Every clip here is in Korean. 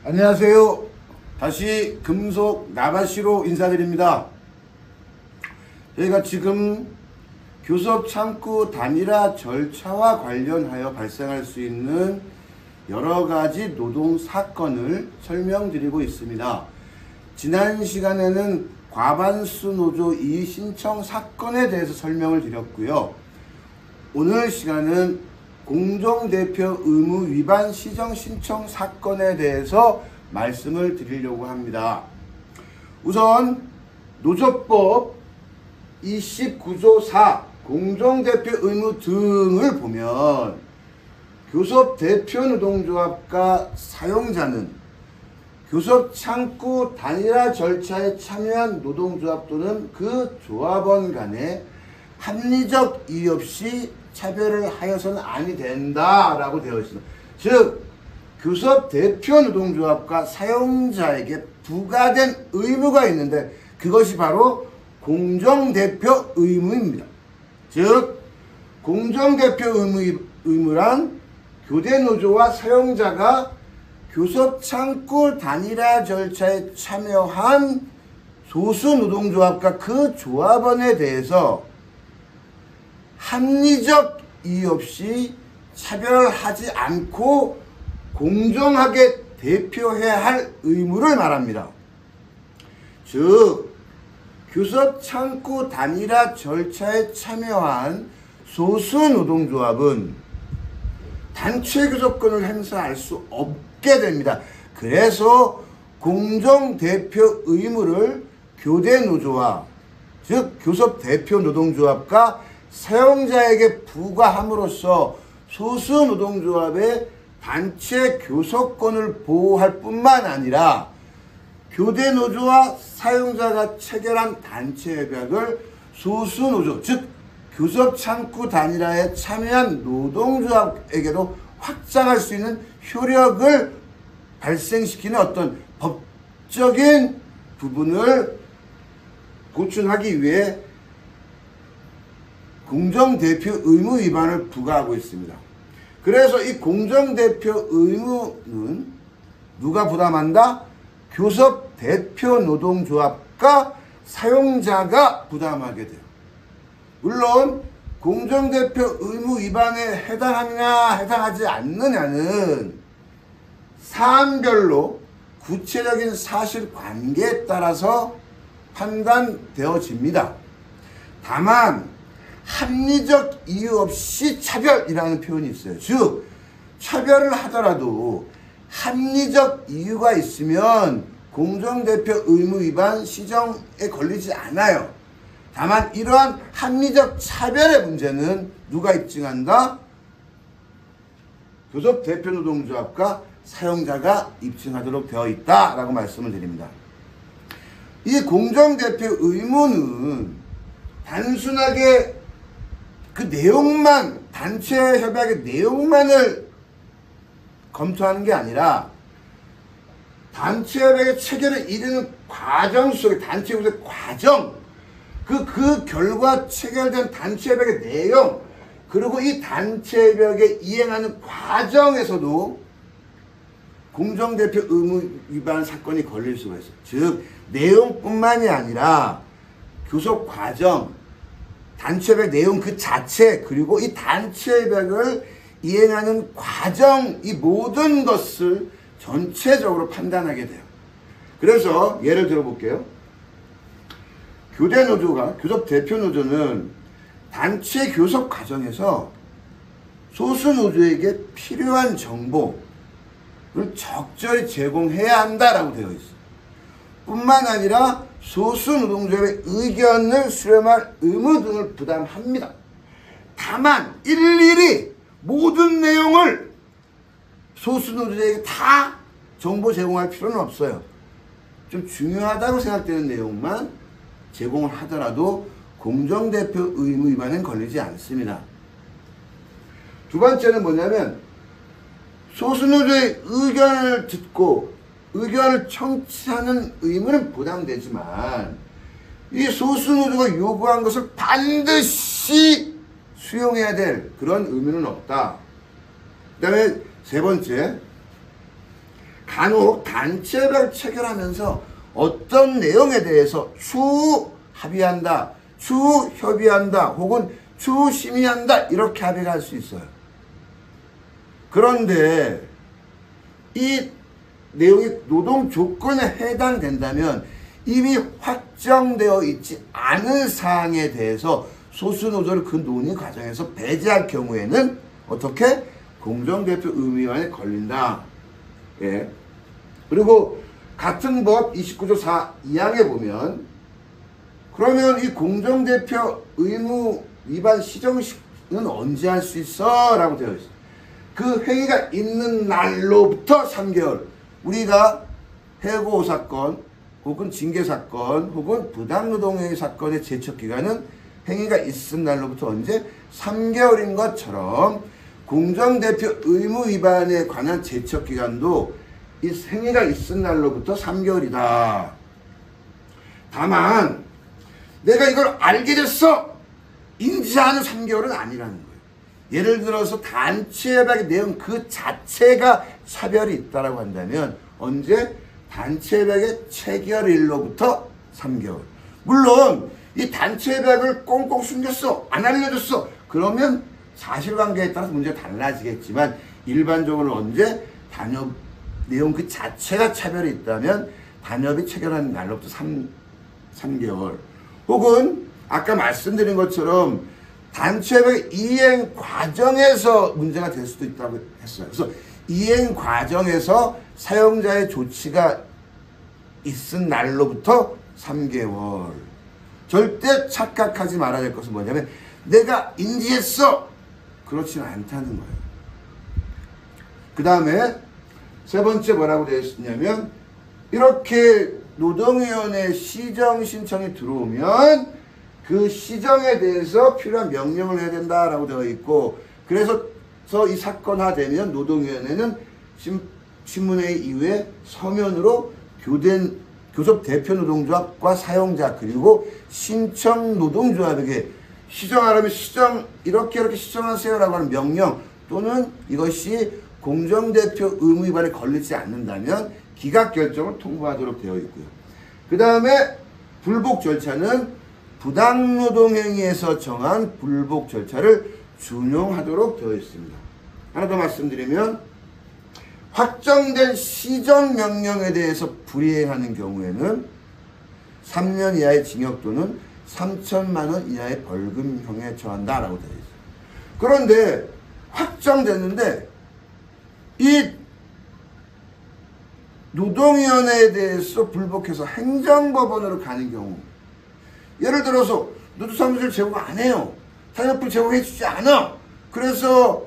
안녕하세요. 다시 금속 나바시로 인사드립니다. 저희가 지금 교섭 창구 단일화 절차와 관련하여 발생할 수 있는 여러가지 노동 사건을 설명드리고 있습니다. 지난 시간에는 과반수 노조 이의 신청 사건에 대해서 설명을 드렸고요. 오늘 시간은 공정대표 의무 위반 시정 신청 사건에 대해서 말씀을 드리려고 합니다. 우선 노조법 29조 4 공정대표 의무 등을 보면 교섭 대표 노동조합과 사용자는 교섭 창구 단일화 절차에 참여한 노동조합 또는 그 조합원 간에 합리적 이유 없이 차별을 하여서는 아니 된다라고 되어 있습니다. 즉 교섭 대표 노동조합과 사용자에게 부과된 의무가 있는데 그것이 바로 공정대표 의무입니다. 즉 공정대표 의무란 교대 노조와 사용자가 교섭 창구 단일화 절차에 참여한 소수 노동조합과 그 조합원에 대해서 합리적 이유 없이 차별하지 않고 공정하게 대표해야 할 의무를 말합니다. 즉 교섭 창구 단일화 절차에 참여한 소수 노동조합은 단체 교섭권을 행사할 수 없게 됩니다. 그래서 공정대표 의무를 교대 노조와 즉 교섭 대표 노동조합과 사용자에게 부과함으로써 소수 노동조합의 단체 교섭권을 보호할 뿐만 아니라 교대 노조와 사용자가 체결한 단체 협약을 소수 노조 즉 교섭 창구 단일화에 참여한 노동조합에게도 확장할 수 있는 효력을 발생시키는 어떤 법적인 부분을 보충하기 위해 공정대표 의무 위반을 부과하고 있습니다. 그래서 이 공정대표 의무는 누가 부담한다? 교섭 대표 노동조합과 사용자가 부담하게 돼요. 물론 공정대표 의무 위반에 해당하느냐 해당하지 않느냐는 사안별로 구체적인 사실관계에 따라서 판단되어집니다. 다만 합리적 이유 없이 차별이라는 표현이 있어요. 즉 차별을 하더라도 합리적 이유가 있으면 공정대표 의무 위반 시정에 걸리지 않아요. 다만 이러한 합리적 차별의 문제는 누가 입증한다? 교섭 대표 노동조합과 사용자가 입증하도록 되어 있다라고 말씀을 드립니다. 이 공정대표 의무는 단순하게 그 내용만 단체 협약의 내용만을 검토하는 게 아니라 단체 협약의 체결에 이르는 과정 속에 단체 협약의 과정 그 결과 체결된 단체 협약의 내용 그리고 이 단체 협약에 이행하는 과정에서도 공정대표 의무 위반 사건이 걸릴 수가 있어요. 즉 내용뿐만이 아니라 교섭 과정 단체협약 내용 그 자체 그리고 이 단체협약을 이행하는 과정 이 모든 것을 전체적으로 판단하게 돼요. 그래서 예를 들어 볼게요. 교대 노조가 교섭 대표 노조는 단체 교섭 과정에서 소수 노조에게 필요한 정보를 적절히 제공해야 한다라고 되어 있어요. 뿐만 아니라 소수 노동조합의 의견을 수렴할 의무 등을 부담합니다. 다만 일일이 모든 내용을 소수 노조에게 다 정보 제공할 필요는 없어요. 좀 중요하다고 생각되는 내용만 제공을 하더라도 공정대표 의무 위반은 걸리지 않습니다. 두 번째는 뭐냐면 소수 노조의 의견을 듣고 의견을 청취하는 의무는 부담되지만 이 소수 노조가 요구한 것을 반드시 수용해야 될 그런 의무는 없다. 그 다음에 세 번째, 간혹 단체별 체결하면서 어떤 내용에 대해서 추합의한다, 추협의한다, 혹은 추심의한다 이렇게 합의를 할 수 있어요. 그런데 이 내용이 노동 조건에 해당된다면 이미 확정되어 있지 않은 사항에 대해서 소수노조를 그 논의 과정에서 배제할 경우에는 어떻게? 공정대표 의무 위반에 걸린다. 예. 그리고 같은 법 29조 4 2항에 보면 그러면 이 공정대표 의무 위반 시정식은 언제 할 수 있어? 라고 되어 있어요. 그 회의가 있는 날로부터 3개월. 우리가 해고 사건 혹은 징계 사건 혹은 부당노동행위 사건의 제척기간은 행위가 있은 날로부터 언제? 3개월인 것처럼 공정대표 의무 위반에 관한 제척기간도 이 행위가 있은 날로부터 3개월이다. 다만 내가 이걸 알게 됐어! 인지하는 3개월은 아니라는 거예요. 예를 들어서 단체협약의 내용 그 자체가 차별이 있다고 한다면 언제? 단체협약의 체결일로부터 3개월. 물론 이 단체협약을 꽁꽁 숨겼어. 안 알려줬어. 그러면 사실관계에 따라서 문제가 달라지겠지만 일반적으로 언제? 단협 내용 그 자체가 차별이 있다면 단협이 체결한 날로부터 3개월. 혹은 아까 말씀드린 것처럼 단체협약의 이행 과정에서 문제가 될 수도 있다고 했어요. 그래서 이행 과정에서 사용자의 조치가 있은 날로부터 3개월. 절대 착각하지 말아야 될 것은 뭐냐면 내가 인지했어. 그렇지는 않다는 거예요. 그 다음에 세 번째 뭐라고 되어 있냐면 이렇게 노동위원회 시정 신청이 들어오면 그 시정에 대해서 필요한 명령을 해야 된다라고 되어 있고 그래서 이 사건화되면 노동위원회는 신문회의 이후에 서면으로 교섭 대표 노동조합과 사용자 그리고 신청 노동조합에게 시정하려면 이렇게 시정하세요라고 하는 명령 또는 이것이 공정대표 의무 위반에 걸리지 않는다면 기각 결정을 통보하도록 되어 있고요. 그 다음에 불복 절차는 부당노동행위에서 정한 불복 절차를 준용하도록 되어 있습니다. 하나 더 말씀드리면 확정된 시정명령에 대해서 불이행하는 경우에는 3년 이하의 징역 또는 3천만 원 이하의 벌금형에 처한다라고 되어 있어요. 그런데 확정됐는데 이 노동위원회에 대해서 불복해서 행정법원으로 가는 경우 예를 들어서 노조사무소를 제공 안 해요. 산업부 제공해 주지 않아. 그래서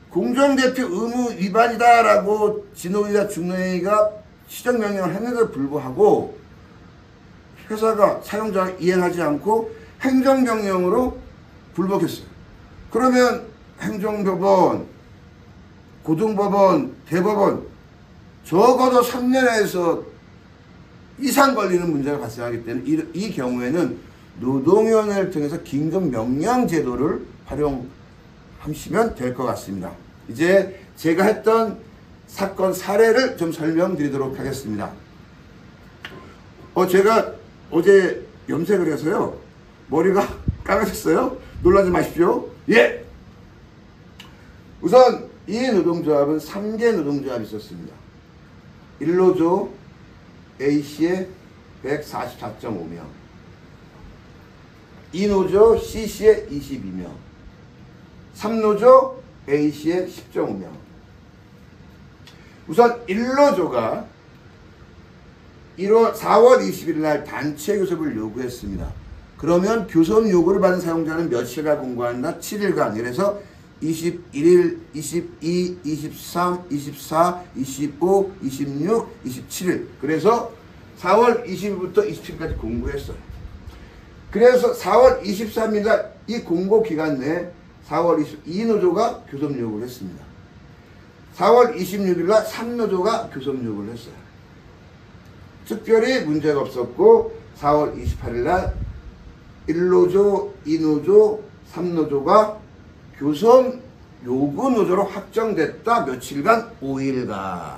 공정대표 의무 위반이다라고 진호위와 중노회의가 시정명령을 했는데도 불구하고 회사가 사용자가 이행하지 않고 행정명령으로 불복했어요. 그러면 행정법원, 고등법원, 대법원 적어도 3년에서 이상 걸리는 문제가 발생하기 때문에 이 경우에는 노동위원회를 통해서 긴급명령 제도를 활용하시면 될 것 같습니다. 이제 제가 했던 사건 사례를 좀 설명드리도록 하겠습니다. 제가 어제 염색을 해서요. 머리가 까매졌어요. 놀라지 마십시오. 예! 우선 이 노동조합은 3개 노동조합이 있었습니다. 1노조 A씨의 144.5명 2노조 C씨의 22명 3노조 A씨의 10.5명 우선 1노조가 4월 20일 날 단체 교섭을 요구했습니다. 그러면 교섭 요구를 받은 사용자는 며칠간 공고한다? 7일간. 그래서 21일, 22, 23, 24, 25, 26, 27일. 그래서 4월 20일부터 27일까지 공고했어요. 그래서 4월 23일 날 이 공고 기간 내에 4월 22노조가 교섭 요구를 했습니다. 4월 26일 날 3노조가 교섭 요구를 했어요. 특별히 문제가 없었고 4월 28일 날 1노조, 2노조, 3노조가 교섭 요구 노조로 확정됐다. 며칠간? 5일간.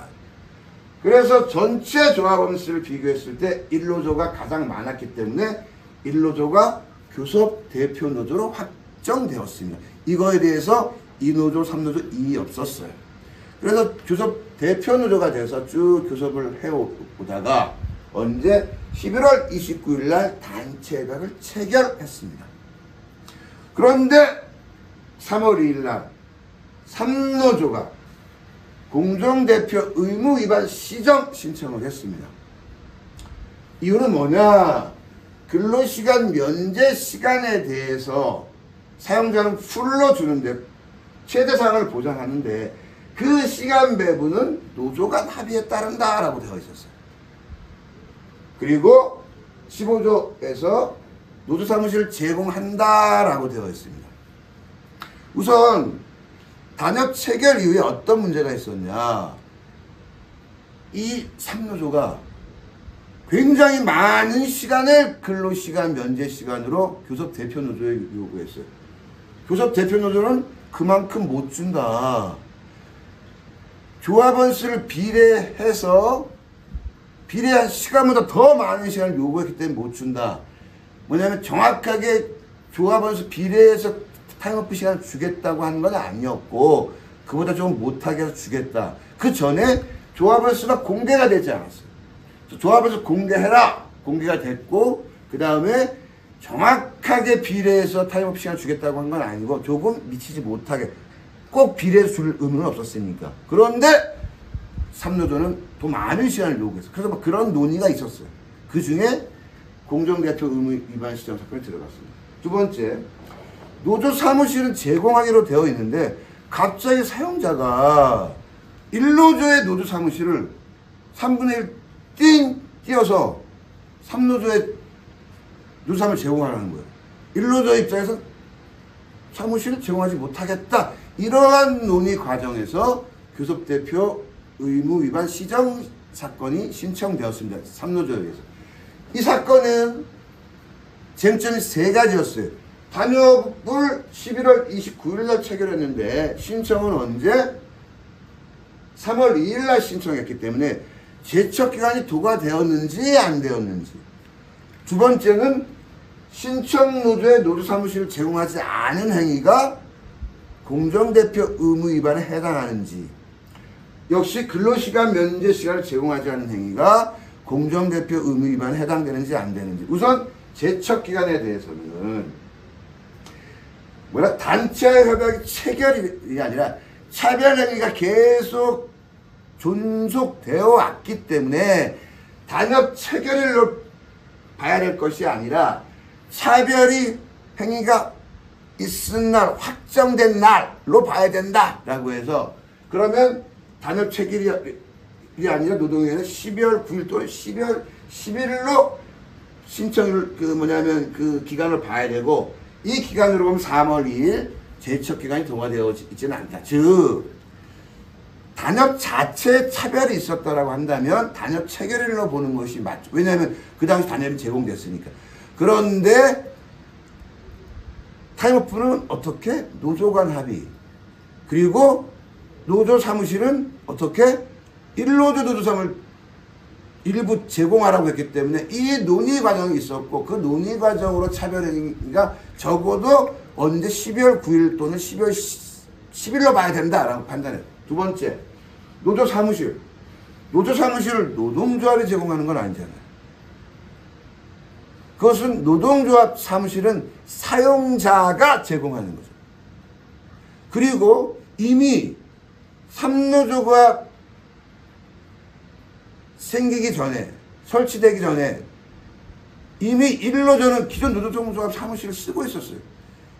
그래서 전체 조합원 수를 비교했을 때 1노조가 가장 많았기 때문에 1노조가 교섭 대표 노조로 확정되었습니다. 이거에 대해서 2노조, 3노조 이의 없었어요. 그래서 교섭 대표 노조가 돼서 쭉 교섭을 해오다가 언제 11월 29일 날 단체협약을 체결했습니다. 그런데 3월 2일 날 3노조가 공정대표 의무 위반 시정 신청을 했습니다. 이유는 뭐냐? 근로시간 면제 시간에 대해서 사용자는 풀로 주는데 최대상을 보장하는데 그 시간 배분은 노조 간 합의에 따른다라고 되어 있었어요. 그리고 15조에서 노조 사무실을 제공한다라고 되어 있습니다. 우선 단협 체결 이후에 어떤 문제가 있었냐? 이 3노조가 굉장히 많은 시간을 근로시간 면제 시간으로 교섭 대표 노조에 요구했어요. 교섭 대표 노조는 그만큼 못 준다. 조합원 수를 비례해서 비례한 시간보다 더 많은 시간을 요구했기 때문에 못 준다. 뭐냐면 정확하게 조합원 수 비례해서 타임오프 시간을 주겠다고 하는 건 아니었고 그보다 좀 못하게 해서 주겠다. 그 전에 조합원 수가 공개가 되지 않았어요. 조합원 수 공개해라. 공개가 됐고 그 다음에 정확하게 비례해서 타임오프 시간을 주겠다고 한 건 아니고 조금 미치지 못하게 꼭 비례해서 줄 의무는 없었으니까. 그런데 3노조는 더 많은 시간을 요구했어요. 그래서 뭐 그런 논의가 있었어요. 그 중에 공정대표 의무 위반 시정 사건이 들어갔습니다. 두 번째, 노조 사무실은 제공하기로 되어 있는데 갑자기 사용자가 1노조의 노조 사무실을 3분의 1 띄어서 3노조의 노조 사무실 제공하라는 거예요. 1노조 입장에서 사무실을 제공하지 못하겠다. 이러한 논의 과정에서 교섭대표 의무 위반 시정 사건이 신청되었습니다. 3노조에 의해서. 이 사건은 쟁점이 세 가지였어요. 단협을 11월 29일 날 체결했는데 신청은 언제? 3월 2일 날 신청했기 때문에 제척기간이 도과되었는지 안 되었는지. 두 번째는 신청 노조의 노조 사무실을 제공하지 않은 행위가 공정대표 의무 위반에 해당하는지. 역시 근로시간 면제 시간을 제공하지 않은 행위가 공정대표 의무 위반에 해당되는지 안 되는지. 우선 제척기간에 대해서는 단체 협약이 체결이 아니라 차별행위가 계속 존속되어 왔기 때문에 단협 체결일로 봐야 될 것이 아니라 차별이 행위가 있은 날, 확정된 날로 봐야 된다라고 해서 그러면 단협 체결이 아니라 노동위원회는 12월 9일 또는 12월 11일로 신청을 그 기간을 봐야 되고 이 기간으로 보면 3월 2일 제척 기간이 동화되어 있지는 않다. 즉 단협 자체에 차별이 있었다라고 한다면 단협 체결일로 보는 것이 맞죠. 왜냐하면 그 당시 단협이 제공됐으니까. 그런데 타임오프는 어떻게? 노조 간 합의. 그리고 노조 사무실은 어떻게? 1노조 노조 사무실 일부 제공하라고 했기 때문에 이 논의 과정이 있었고 그 논의 과정으로 차별행위가 적어도 언제 12월 9일 또는 12월 10일로 봐야 된다라고 판단해요. 두 번째, 노조 사무실. 노조 사무실을 노동조합이 제공하는 건 아니잖아요. 그것은 노동조합 사무실은 사용자가 제공하는 거죠. 그리고 이미 3노조가 생기기 전에, 설치되기 전에 이미 1노조는 기존 노동조합 사무실을 쓰고 있었어요.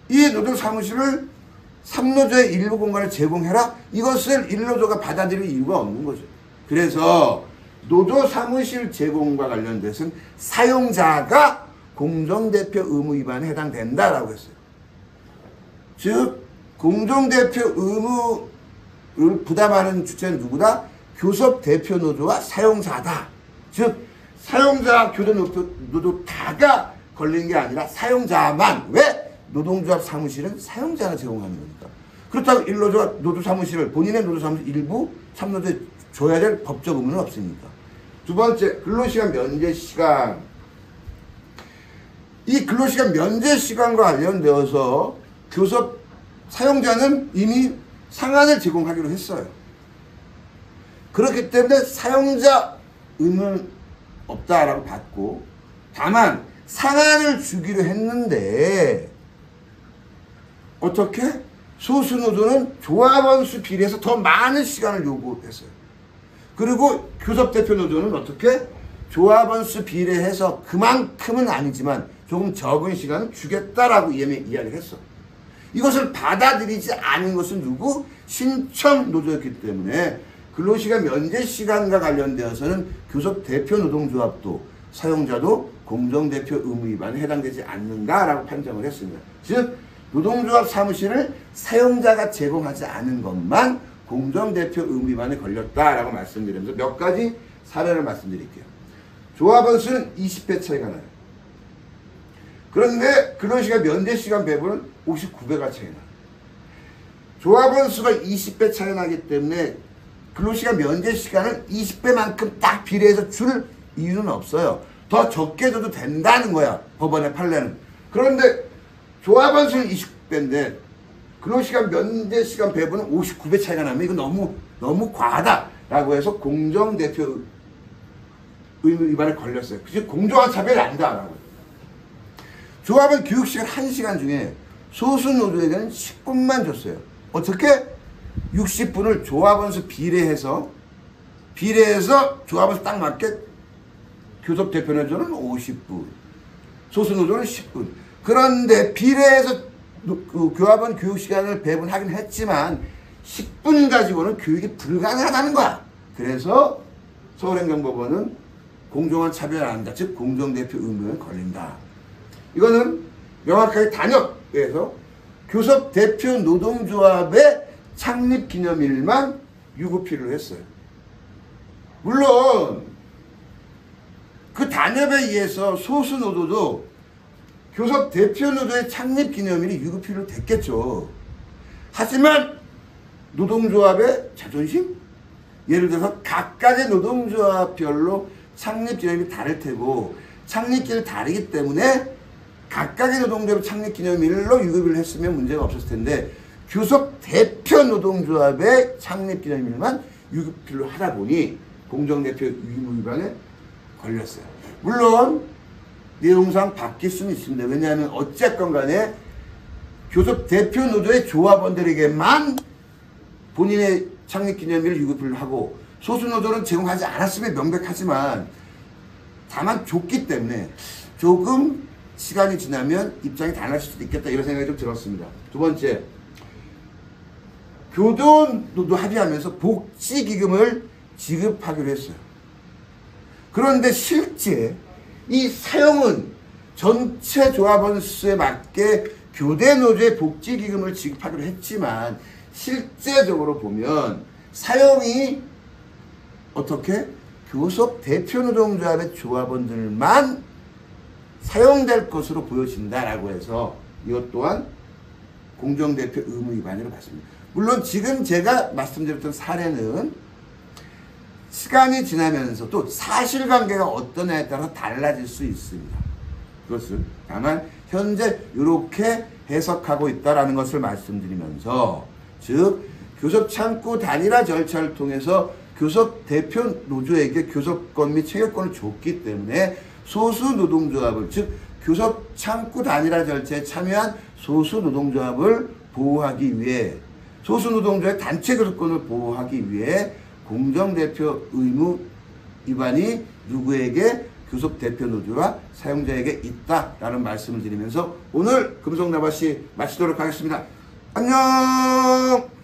이 노조 사무실을 3노조의 일부 공간을 제공해라? 이것을 1노조가 받아들일 이유가 없는 거죠. 그래서 노조 사무실 제공과 관련돼서는 사용자가 공정대표 의무 위반에 해당된다라고 했어요. 즉 공정대표 의무를 부담하는 주체는 누구다? 교섭 대표 노조와 사용자다. 즉 사용자 교섭 노조 다가 걸린 게 아니라 사용자만. 왜? 노동조합 사무실은 사용자가 제공하는 거니까. 그렇다고 1노조가 노조 사무실을 본인의 노조 사무실 일부 3노조에 줘야 될 법적 의무는 없으니까. 두 번째, 근로시간 면제 시간. 이 근로시간 면제 시간과 관련되어서 교섭 사용자는 이미 상한을 제공하기로 했어요. 그렇기 때문에 사용자 의무는 없다라고 봤고, 다만 상한을 주기로 했는데 어떻게? 소수노조는 조합원 수 비례해서 더 많은 시간을 요구했어요. 그리고 교섭대표 노조는 어떻게? 조합원 수 비례해서 그만큼은 아니지만 조금 적은 시간을 주겠다라고 이야기를 했어. 이것을 받아들이지 않은 것은 누구? 신청 노조였기 때문에 근로시간 면제 시간과 관련되어서는 교섭대표 노동조합도 사용자도 공정대표 의무 위반에 해당되지 않는가라고 판정을 했습니다. 즉 노동조합 사무실을 사용자가 제공하지 않은 것만 공정대표 의무 위반에 걸렸다라고 말씀드리면서 몇 가지 사례를 말씀드릴게요. 조합원 수는 20배 차이가 나요. 그런데 근로시간 면제시간 배분은 59배가 차이 나요. 조합원 수가 20배 차이 나기 때문에 근로시간 면제시간을 20배만큼 딱 비례해서 줄 이유는 없어요. 더 적게 줘도 된다는 거야, 법원의 판례는. 그런데 조합원 수는 20배인데 근로시간 면제시간 배분은 59배 차이가 나면 이거 너무 과하다라고 해서 공정대표 의무 위반에 걸렸어요. 그래서 공정한 차별이 아니다라고. 조합은 교육시간 1시간 중에 소수 노조에게는 10분만 줬어요. 어떻게? 60분을 조합원 수 비례해서 조합원 수 딱 맞게 교섭 대표 노조는 50분, 소수 노조는 10분. 그런데 비례해서 그 교합원 교육 시간을 배분하긴 했지만 10분 가지고는 교육이 불가능하다는 거야. 그래서 서울행정법원은 공정한 차별이 아니다. 즉 공정대표 의무에 걸린다. 이거는 명확하게 단협에서 교섭 대표 노동조합의 창립 기념일만 유급필로 했어요. 물론 그 단협에 의해서 소수 노조도 교섭 대표 노조의 창립 기념일이 유급필로 됐겠죠. 하지만 노동조합의 자존심? 예를 들어서 각각의 노동조합별로 창립 기념일이 다를 테고 창립 기념일이 다르기 때문에 각각의 노동조합 창립 기념일로 유급을 했으면 문제가 없었을 텐데 교섭 대표 노동조합의 창립 기념일만 유급필로 하다 보니 공정대표 의무 위반에 걸렸어요. 물론 내용상 바뀔 수는 있습니다. 왜냐하면 어쨌건 간에 교섭 대표 노조의 조합원들에게만 본인의 창립 기념일을 유급필로 하고 소수 노조는 제공하지 않았음에 명백하지만 다만 줬기 때문에 조금 시간이 지나면 입장이 달라질 수도 있겠다 이런 생각이 좀 들었습니다. 두 번째, 교도노도 합의하면서 복지기금을 지급하기로 했어요. 그런데 실제 이 사용은 전체 조합원 수에 맞게 교대노조의 복지기금을 지급하기로 했지만 실제적으로 보면 사용이 어떻게? 교섭 대표노동조합의 조합원들만 사용될 것으로 보여진다라고 해서 이것 또한 공정대표 의무 위반으로 봤습니다. 물론 지금 제가 말씀드렸던 사례는 시간이 지나면서 또 사실관계가 어떠냐에 따라서 달라질 수 있습니다. 그것은 다만 현재 이렇게 해석하고 있다는 것을 말씀드리면서 즉 교섭 창구 단일화 절차를 통해서 교섭 대표 노조에게 교섭권 및 체결권을 줬기 때문에 소수 노동조합을 즉 교섭 창구 단일화 절차에 참여한 소수 노동조합을 보호하기 위해 소수 노동조합의 단체 교섭권을 보호하기 위해 공정대표 의무 위반이 누구에게 교섭 대표 노조와 사용자에게 있다라는 말씀을 드리면서 오늘 금속나바시 마치도록 하겠습니다. 안녕.